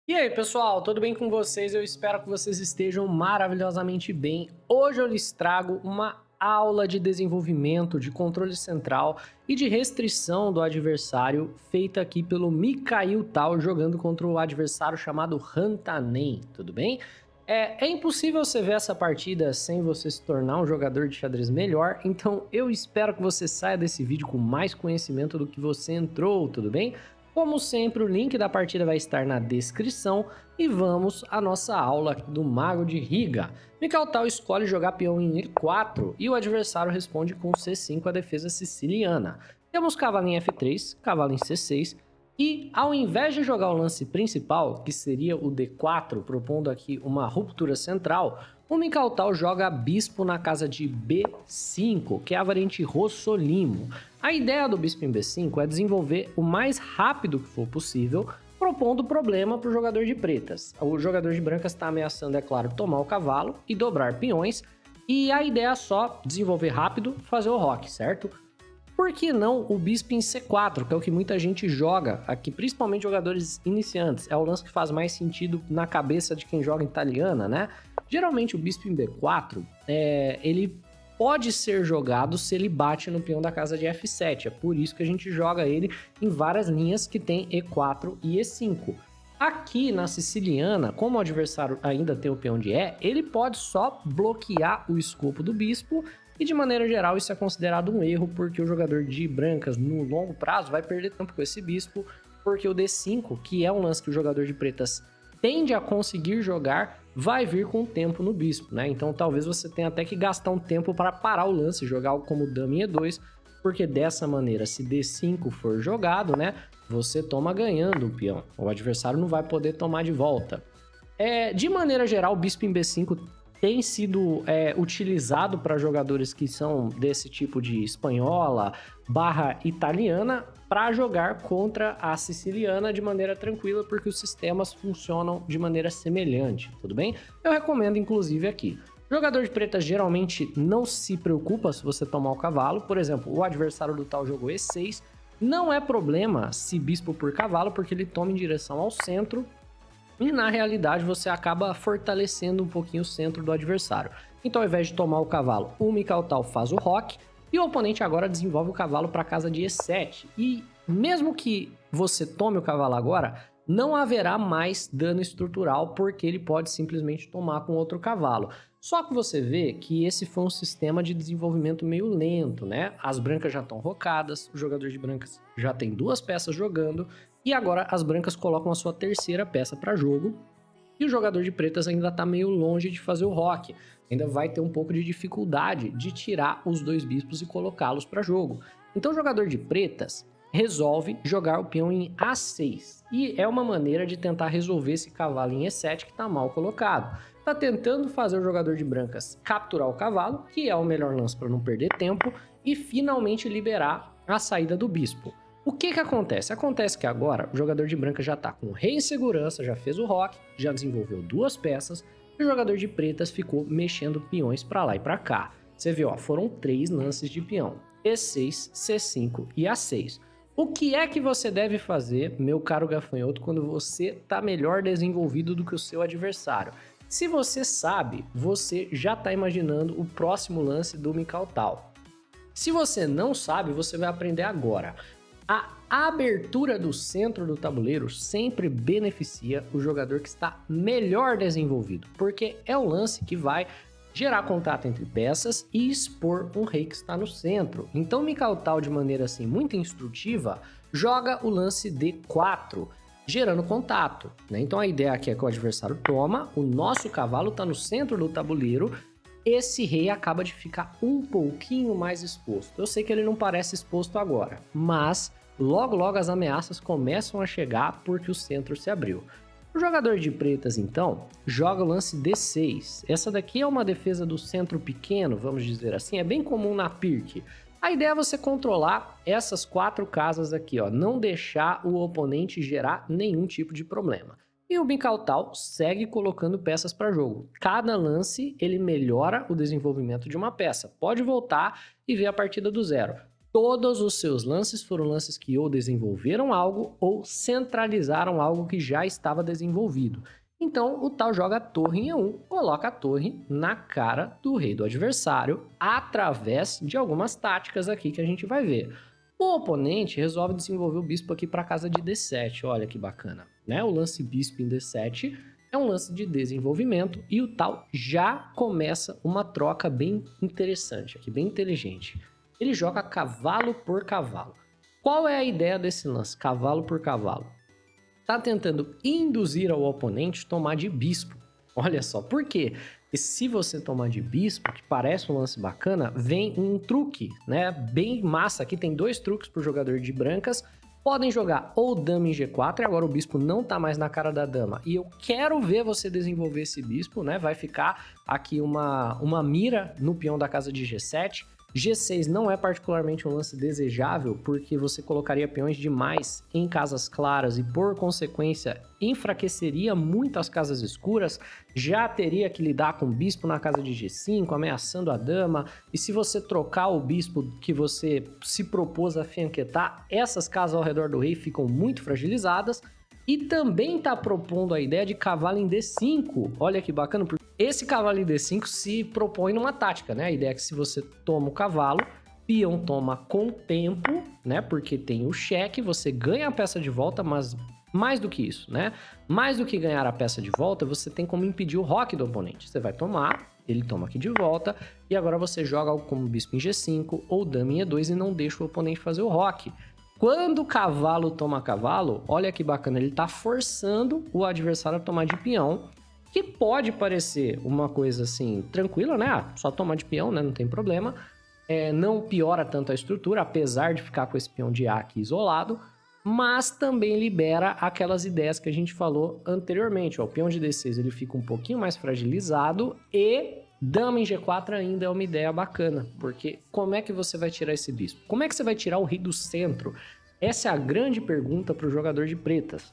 E aí, pessoal, tudo bem com vocês? Eu espero que vocês estejam maravilhosamente bem. Hoje eu lhes trago uma aula de desenvolvimento, de controle central e de restrição do adversário, feita aqui pelo Mikhail Tal, jogando contra o adversário chamado Rantanen, tudo bem? É impossível você ver essa partida sem você se tornar um jogador de xadrez melhor, então eu espero que você saia desse vídeo com mais conhecimento do que você entrou, tudo bem? Como sempre, o link da partida vai estar na descrição e vamos à nossa aula do Mago de Riga. Mikhail Tal escolhe jogar peão em E4 e o adversário responde com C5 a defesa siciliana. Temos cavalo em F3, cavalo em C6 e ao invés de jogar o lance principal, que seria o D4, propondo aqui uma ruptura central, o Mikhail Tal joga bispo na casa de B5, que é a variante Rossolimo. A ideia do bispo em B5 é desenvolver o mais rápido que for possível, propondo problema para o jogador de pretas. O jogador de brancas está ameaçando, é claro, tomar o cavalo e dobrar peões, e a ideia é só desenvolver rápido, fazer o roque, certo? Por que não o bispo em C4, que é o que muita gente joga aqui, principalmente jogadores iniciantes? É o lance que faz mais sentido na cabeça de quem joga italiana, né? Geralmente o bispo em B4, ele pode ser jogado se ele bate no peão da casa de F7. É por isso que a gente joga ele em várias linhas que tem E4 e E5. Aqui na siciliana, como o adversário ainda tem o peão de E, ele pode só bloquear o escopo do bispo e de maneira geral isso é considerado um erro porque o jogador de brancas no longo prazo vai perder tempo com esse bispo, porque o D5, que é um lance que o jogador de pretas tende a conseguir jogar, vai vir com o tempo no bispo, né? Então talvez você tenha até que gastar um tempo para parar o lance, jogar algo como dama em E2, porque dessa maneira, se D5 for jogado, né, você toma ganhando o peão. O adversário não vai poder tomar de volta. De maneira geral, o bispo em B5 tem sido utilizado para jogadores que são desse tipo de espanhola barra italiana para jogar contra a siciliana de maneira tranquila, porque os sistemas funcionam de maneira semelhante, tudo bem? Eu recomendo, inclusive, aqui. Jogador de pretas geralmente não se preocupa se você tomar o cavalo. Por exemplo, o adversário do tal jogou E6. Não é problema se bispo por cavalo, porque ele toma em direção ao centro e na realidade você acaba fortalecendo um pouquinho o centro do adversário. Então ao invés de tomar o cavalo, o Mikhail Tal faz o roque e o oponente agora desenvolve o cavalo para a casa de E7. E mesmo que você tome o cavalo agora, não haverá mais dano estrutural porque ele pode simplesmente tomar com outro cavalo. Só que você vê que esse foi um sistema de desenvolvimento meio lento, né? As brancas já estão rocadas, o jogador de brancas já tem duas peças jogando, e agora as brancas colocam a sua terceira peça para jogo, e o jogador de pretas ainda está meio longe de fazer o roque. Ainda vai ter um pouco de dificuldade de tirar os dois bispos e colocá-los para jogo. Então o jogador de pretas resolve jogar o peão em A6. E é uma maneira de tentar resolver esse cavalo em E7 que está mal colocado. Está tentando fazer o jogador de brancas capturar o cavalo, que é o melhor lance para não perder tempo, e finalmente liberar a saída do bispo. O que acontece? Acontece que agora o jogador de branca já está com o rei em segurança, já fez o roque, já desenvolveu duas peças, e o jogador de pretas ficou mexendo peões para lá e para cá. Você viu, ó, foram 3 lances de peão, E6, C5 e A6. O que é que você deve fazer, meu caro gafanhoto, quando você está melhor desenvolvido do que o seu adversário? Se você sabe, você já está imaginando o próximo lance do Mikhail Tal. Se você não sabe, você vai aprender agora. A abertura do centro do tabuleiro sempre beneficia o jogador que está melhor desenvolvido, porque é o lance que vai gerar contato entre peças e expor um rei que está no centro. Então Mikhail Tal, de maneira assim muito instrutiva, joga o lance D4, gerando contato, né? Então a ideia aqui é que o adversário toma, o nosso cavalo está no centro do tabuleiro, esse rei acaba de ficar um pouquinho mais exposto. Eu sei que ele não parece exposto agora, mas logo logo as ameaças começam a chegar porque o centro se abriu. O jogador de pretas, então, joga o lance D6. Essa daqui é uma defesa do centro pequeno, vamos dizer assim, é bem comum na Pirc. A ideia é você controlar essas 4 casas aqui, ó, não deixar o oponente gerar nenhum tipo de problema. E o Mikhail Tal segue colocando peças para jogo. Cada lance ele melhora o desenvolvimento de uma peça. Pode voltar e ver a partida do zero. Todos os seus lances foram lances que ou desenvolveram algo ou centralizaram algo que já estava desenvolvido. Então, o tal joga a torre em E1, coloca a torre na cara do rei do adversário através de algumas táticas aqui que a gente vai ver. O oponente resolve desenvolver o bispo aqui para a casa de D7, olha que bacana, né? O lance bispo em D7 é um lance de desenvolvimento e o tal já começa uma troca bem interessante aqui, bem inteligente. Ele joga cavalo por cavalo. Qual é a ideia desse lance? Cavalo por cavalo. Tá tentando induzir ao oponente tomar de bispo. Olha só, por quê? Porque se você tomar de bispo, que parece um lance bacana, vem um truque, né? Bem massa. Aqui tem 2 truques para o jogador de brancas. Podem jogar ou dama em G4, e agora o bispo não tá mais na cara da dama. E eu quero ver você desenvolver esse bispo, né? Vai ficar aqui uma mira no peão da casa de G7. G6 não é particularmente um lance desejável, porque você colocaria peões demais em casas claras e, por consequência, enfraqueceria muito as casas escuras, já teria que lidar com o bispo na casa de G5, ameaçando a dama, e se você trocar o bispo que você se propôs a fianquetar, essas casas ao redor do rei ficam muito fragilizadas. E também está propondo a ideia de cavalo em D5. Olha que bacana, porque esse cavalo em D5 se propõe numa tática, né? A ideia é que se você toma o cavalo, peão toma com tempo, né? Porque tem o cheque, você ganha a peça de volta, mas mais do que isso, né? Mais do que ganhar a peça de volta, você tem como impedir o roque do oponente. Você vai tomar, ele toma aqui de volta, e agora você joga algo como bispo em G5 ou dama em E2 e não deixa o oponente fazer o roque. Quando o cavalo toma cavalo, olha que bacana, ele tá forçando o adversário a tomar de peão, que pode parecer uma coisa assim, tranquila, né? Ah, só tomar de peão, né? Não tem problema. Não piora tanto a estrutura, apesar de ficar com esse peão de A aqui isolado, mas também libera aquelas ideias que a gente falou anteriormente. Ó, o peão de D6 ele fica um pouquinho mais fragilizado e dama em G4 ainda é uma ideia bacana, porque como é que você vai tirar esse bispo? Como é que você vai tirar o rei do centro? Essa é a grande pergunta para o jogador de pretas.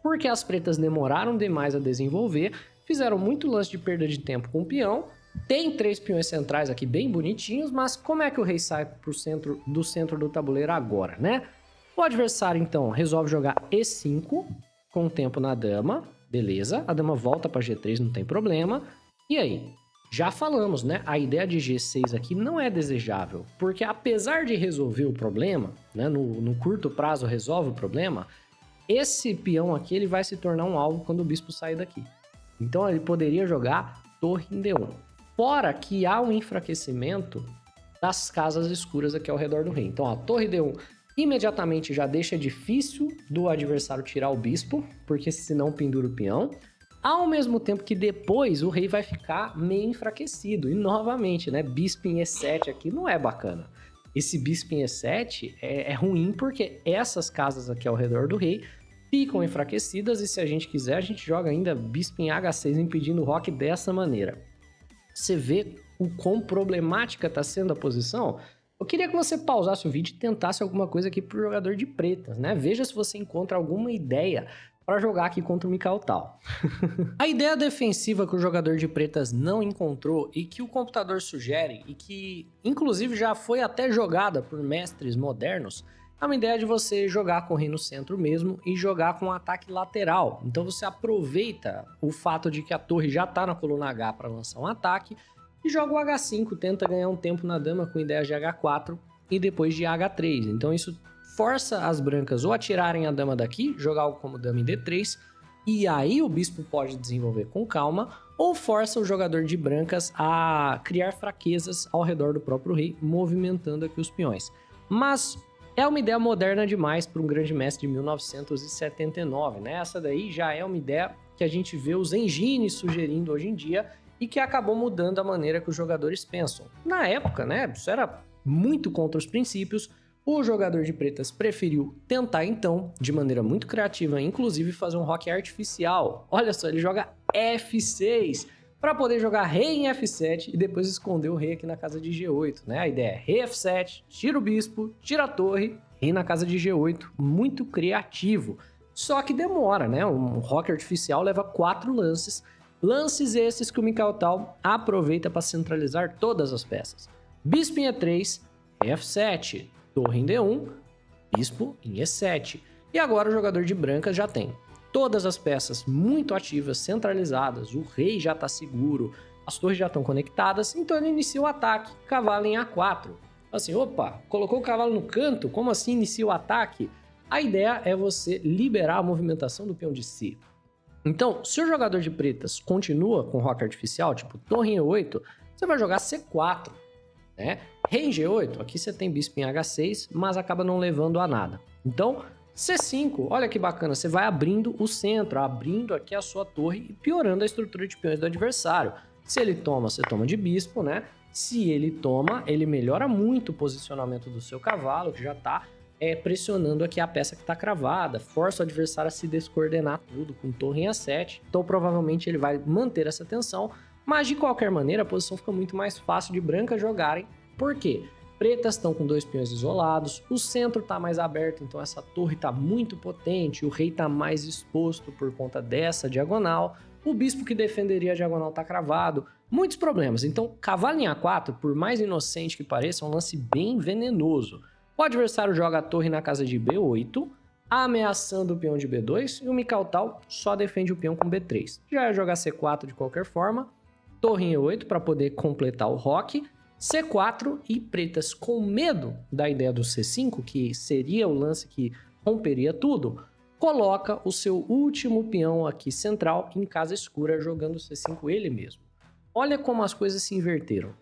Porque as pretas demoraram demais a desenvolver, fizeram muito lance de perda de tempo com o peão, tem 3 peões centrais aqui bem bonitinhos, mas como é que o rei sai do centro do tabuleiro agora, né? O adversário, então, resolve jogar E5 com o tempo na dama, beleza, a dama volta para G3, não tem problema. E aí? Já falamos, né? A ideia de G6 aqui não é desejável, porque apesar de resolver o problema, né? No curto prazo resolve o problema, esse peão aqui ele vai se tornar um alvo quando o bispo sair daqui. Então ele poderia jogar torre em D1. Fora que há um enfraquecimento das casas escuras aqui ao redor do rei. Então a torre D1 imediatamente já deixa difícil do adversário tirar o bispo, porque senão pendura o peão. Ao mesmo tempo que depois o rei vai ficar meio enfraquecido. E novamente, né? Bispo em E7 aqui não é bacana. Esse bispo em E7 é ruim porque essas casas aqui ao redor do rei ficam enfraquecidas e se a gente quiser, a gente joga ainda bispo em H6 impedindo o roque dessa maneira. Você vê o quão problemática está sendo a posição? Eu queria que você pausasse o vídeo e tentasse alguma coisa aqui para o jogador de pretas, né? Veja se você encontra alguma ideia para jogar aqui contra o Mikhail Tal. A ideia defensiva que o jogador de pretas não encontrou e que o computador sugere e que inclusive já foi até jogada por mestres modernos é uma ideia de você jogar com o rei no centro mesmo e jogar com um ataque lateral. Então você aproveita o fato de que a torre já está na coluna H para lançar um ataque e joga o H5, tenta ganhar um tempo na dama com ideias de H4 e depois de H3. Então isso força as brancas ou a tirarem a dama daqui, jogar algo como dama em D3, e aí o bispo pode desenvolver com calma, ou força o jogador de brancas a criar fraquezas ao redor do próprio rei, movimentando aqui os peões. Mas é uma ideia moderna demais para um grande mestre de 1979, né? Essa daí já é uma ideia que a gente vê os engines sugerindo hoje em dia e que acabou mudando a maneira que os jogadores pensam. Na época, né, isso era muito contra os princípios. O jogador de pretas preferiu tentar, então, de maneira muito criativa, inclusive fazer um roque artificial. Olha só, ele joga F6 para poder jogar rei em F7 e depois esconder o rei aqui na casa de G8, né? A ideia é rei F7, tira o bispo, tira a torre, rei na casa de G8. Muito criativo. Só que demora, né? Um roque artificial leva 4 lances. Lances esses que o Mikhail Tal aproveita para centralizar todas as peças. Bispo em E3, F7, torre em D1, bispo em E7. E agora o jogador de brancas já tem todas as peças muito ativas, centralizadas, o rei já está seguro, as torres já estão conectadas, então ele inicia o ataque, cavalo em A4. Assim, opa, colocou o cavalo no canto, como assim inicia o ataque? A ideia é você liberar a movimentação do peão de C. Então, se o jogador de pretas continua com roque artificial, tipo torre em E8, você vai jogar C4, né? Rei em G8, aqui você tem bispo em H6, mas acaba não levando a nada. Então, C5, olha que bacana, você vai abrindo o centro, abrindo aqui a sua torre e piorando a estrutura de peões do adversário. Se ele toma, você toma de bispo, né? Se ele toma, ele melhora muito o posicionamento do seu cavalo, que já está pressionando aqui a peça que está cravada, força o adversário a se descoordenar tudo com torre em A7. Então, provavelmente, ele vai manter essa tensão, mas de qualquer maneira, a posição fica muito mais fácil de brancas jogarem. Por quê? Pretas estão com 2 peões isolados, o centro está mais aberto, então essa torre está muito potente, o rei está mais exposto por conta dessa diagonal, o bispo que defenderia a diagonal está cravado, muitos problemas. Então, cavalo em A4, por mais inocente que pareça, é um lance bem venenoso. O adversário joga a torre na casa de B8, ameaçando o peão de B2, e o Mikautau só defende o peão com B3. Já ia jogar C4 de qualquer forma, torre em E8 para poder completar o roque, C4 e pretas com medo da ideia do C5, que seria o lance que romperia tudo, coloca o seu último peão aqui central em casa escura jogando C5 ele mesmo. Olha como as coisas se inverteram.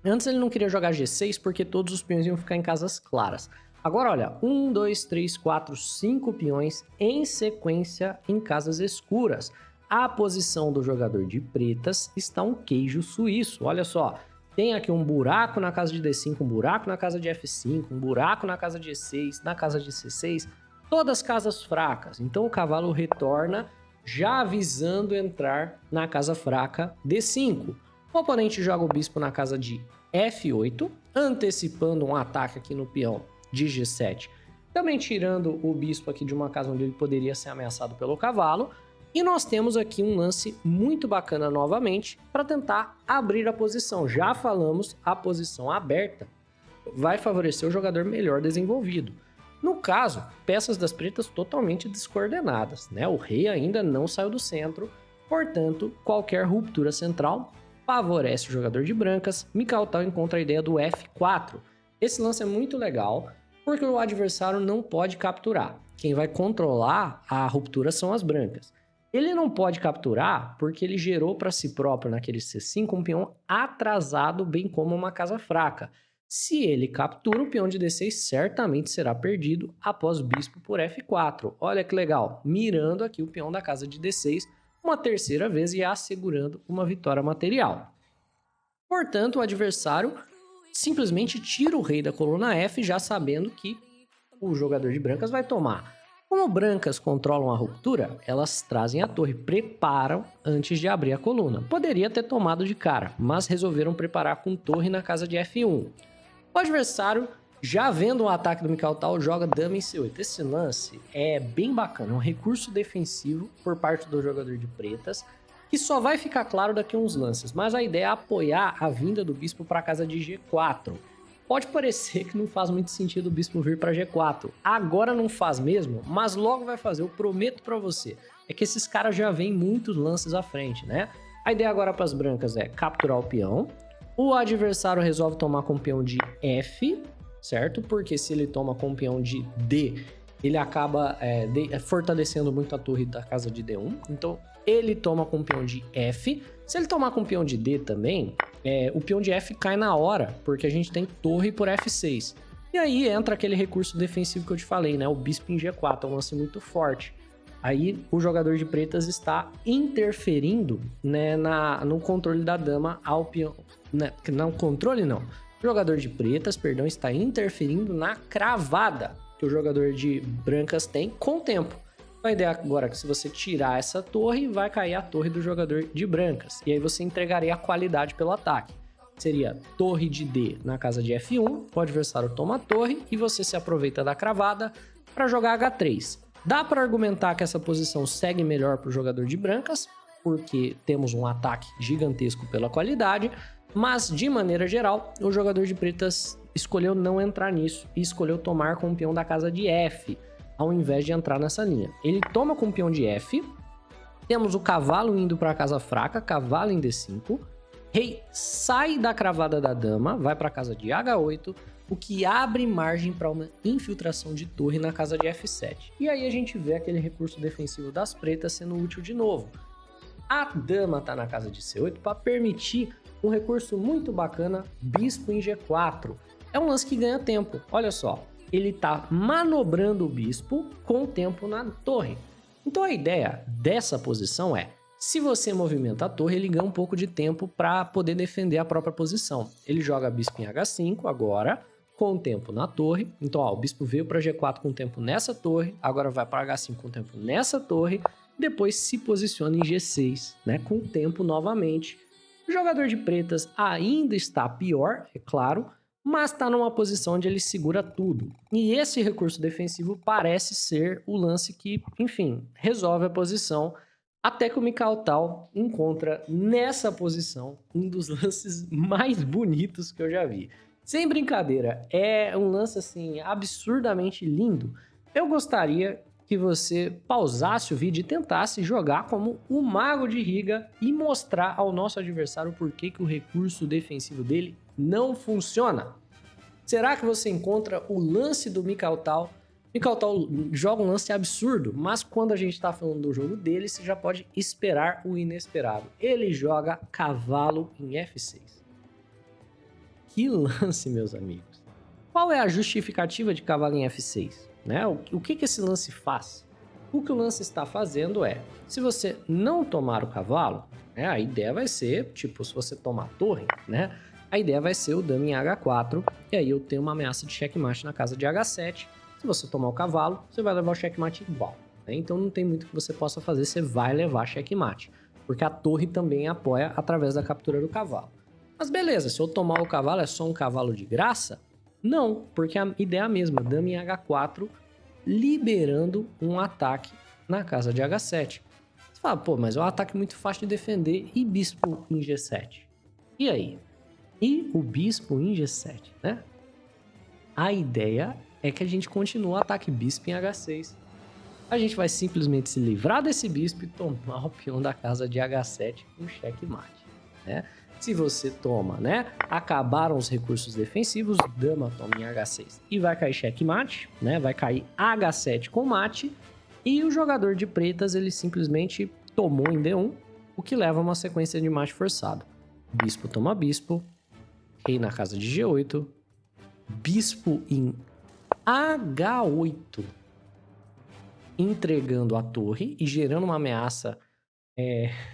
Antes ele não queria jogar G6 porque todos os peões iam ficar em casas claras. Agora olha, 1, 2, 3, 4, 5 peões em sequência em casas escuras. A posição do jogador de pretas está um queijo suíço, olha só. Tem aqui um buraco na casa de D5, um buraco na casa de F5, um buraco na casa de E6, na casa de C6, todas casas fracas. Então o cavalo retorna já avisando entrar na casa fraca D5. O oponente joga o bispo na casa de F8, antecipando um ataque aqui no peão de G7, também tirando o bispo aqui de uma casa onde ele poderia ser ameaçado pelo cavalo. E nós temos aqui um lance muito bacana novamente para tentar abrir a posição. Já falamos, a posição aberta vai favorecer o jogador melhor desenvolvido. No caso, peças das pretas totalmente descoordenadas, né? O rei ainda não saiu do centro, portanto, qualquer ruptura central favorece o jogador de brancas. Mikautau encontra a ideia do F4. Esse lance é muito legal, porque o adversário não pode capturar. Quem vai controlar a ruptura são as brancas. Ele não pode capturar porque ele gerou para si próprio naquele C5 um peão atrasado, bem como uma casa fraca. Se ele captura, o peão de D6 certamente será perdido após bispo por F4. Olha que legal, mirando aqui o peão da casa de D6 uma terceira vez e assegurando uma vitória material. Portanto, o adversário simplesmente tira o rei da coluna F, já sabendo que o jogador de brancas vai tomar. Como brancas controlam a ruptura, elas trazem a torre, preparam antes de abrir a coluna. Poderia ter tomado de cara, mas resolveram preparar com torre na casa de F1. O adversário, já vendo o ataque do Mikautau, joga dama em C8. Esse lance é bem bacana, é um recurso defensivo por parte do jogador de pretas, que só vai ficar claro daqui a uns lances, mas a ideia é apoiar a vinda do bispo para a casa de G4. Pode parecer que não faz muito sentido o bispo vir para G4. Agora não faz mesmo, mas logo vai fazer, eu prometo para você. É que esses caras já vêm muitos lances à frente, né? A ideia agora para as brancas é capturar o peão. O adversário resolve tomar com o peão de F, certo? Porque se ele toma com o peão de D, ele acaba fortalecendo muito a torre da casa de D1. Então ele toma com o peão de F. Se ele tomar com o peão de D também, o peão de F cai na hora, porque a gente tem torre por F6. E aí entra aquele recurso defensivo que eu te falei, né? O bispo em G4, é um lance muito forte. Aí o jogador de pretas está interferindo, né, no controle da dama ao peão. Né? Não, controle não. O jogador de pretas, perdão, está interferindo na cravada que o jogador de brancas tem com o tempo. A ideia agora é que se você tirar essa torre, vai cair a torre do jogador de brancas. E aí você entregaria a qualidade pelo ataque. Seria torre de D na casa de F1, o adversário toma a torre e você se aproveita da cravada para jogar H3. Dá para argumentar que essa posição segue melhor para o jogador de brancas, porque temos um ataque gigantesco pela qualidade, mas de maneira geral, o jogador de pretas escolheu não entrar nisso e escolheu tomar com o peão da casa de F, ao invés de entrar nessa linha. Ele toma com o peão de F, temos o cavalo indo para a casa fraca, cavalo em D5, rei sai da cravada da dama, vai para a casa de H8, o que abre margem para uma infiltração de torre na casa de F7. E aí a gente vê aquele recurso defensivo das pretas sendo útil de novo. A dama está na casa de C8 para permitir um recurso muito bacana, bispo em G4. É um lance que ganha tempo, olha só. Ele está manobrando o bispo com o tempo na torre. Então a ideia dessa posição é, se você movimenta a torre, ele ganha um pouco de tempo para poder defender a própria posição. Ele joga bispo em H5 agora, com o tempo na torre. Então ó, o bispo veio para G4 com o tempo nessa torre, agora vai para H5 com o tempo nessa torre, depois se posiciona em G6, né, com o tempo novamente. O jogador de pretas ainda está pior, é claro, mas está numa posição onde ele segura tudo. E esse recurso defensivo parece ser o lance que, enfim, resolve a posição, até que o Mikhail Tal encontra nessa posição um dos lances mais bonitos que eu já vi. Sem brincadeira, é um lance assim absurdamente lindo. Eu gostaria que você pausasse o vídeo e tentasse jogar como o Mago de Riga e mostrar ao nosso adversário por que o recurso defensivo dele não funciona. Será que você encontra o lance do Mikhail Tal? Mikhail Tal joga um lance absurdo, mas quando a gente está falando do jogo dele, você já pode esperar o inesperado. Ele joga cavalo em F6. Que lance, meus amigos. Qual é a justificativa de cavalo em F6? Né? O que esse lance faz? O que o lance está fazendo é, se você não tomar o cavalo, né, a ideia vai ser, tipo, se você tomar a torre, né, a ideia vai ser o dama em H4, e aí eu tenho uma ameaça de checkmate na casa de H7. Se você tomar o cavalo, você vai levar o checkmate igual, né? Então não tem muito que você possa fazer, você vai levar checkmate, porque a torre também apoia através da captura do cavalo. Mas beleza, se eu tomar o cavalo, é só um cavalo de graça? Não, porque a ideia é a mesma, dama em H4, liberando um ataque na casa de H7. Você fala, pô, mas é um ataque muito fácil de defender, e bispo em G7? E aí? E o bispo em G7, né? A ideia é que a gente continue o ataque bispo em H6. A gente vai simplesmente se livrar desse bispo e tomar o peão da casa de H7 com checkmate, né? Se você toma, né, acabaram os recursos defensivos, dama toma em H6 e vai cair checkmate, né, vai cair H7 com mate, e o jogador de pretas, ele simplesmente tomou em D1, o que leva a uma sequência de mate forçado. Bispo toma bispo, rei na casa de G8, bispo em H8, entregando a torre e gerando uma ameaça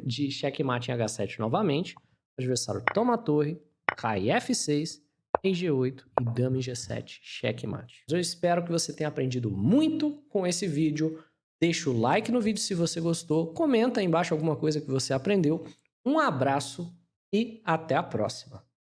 de checkmate em H7 novamente. O adversário toma a torre, cai F6, rei G8 e dama em G7, checkmate. Eu espero que você tenha aprendido muito com esse vídeo. Deixa o like no vídeo se você gostou, comenta aí embaixo alguma coisa que você aprendeu. Um abraço e até a próxima.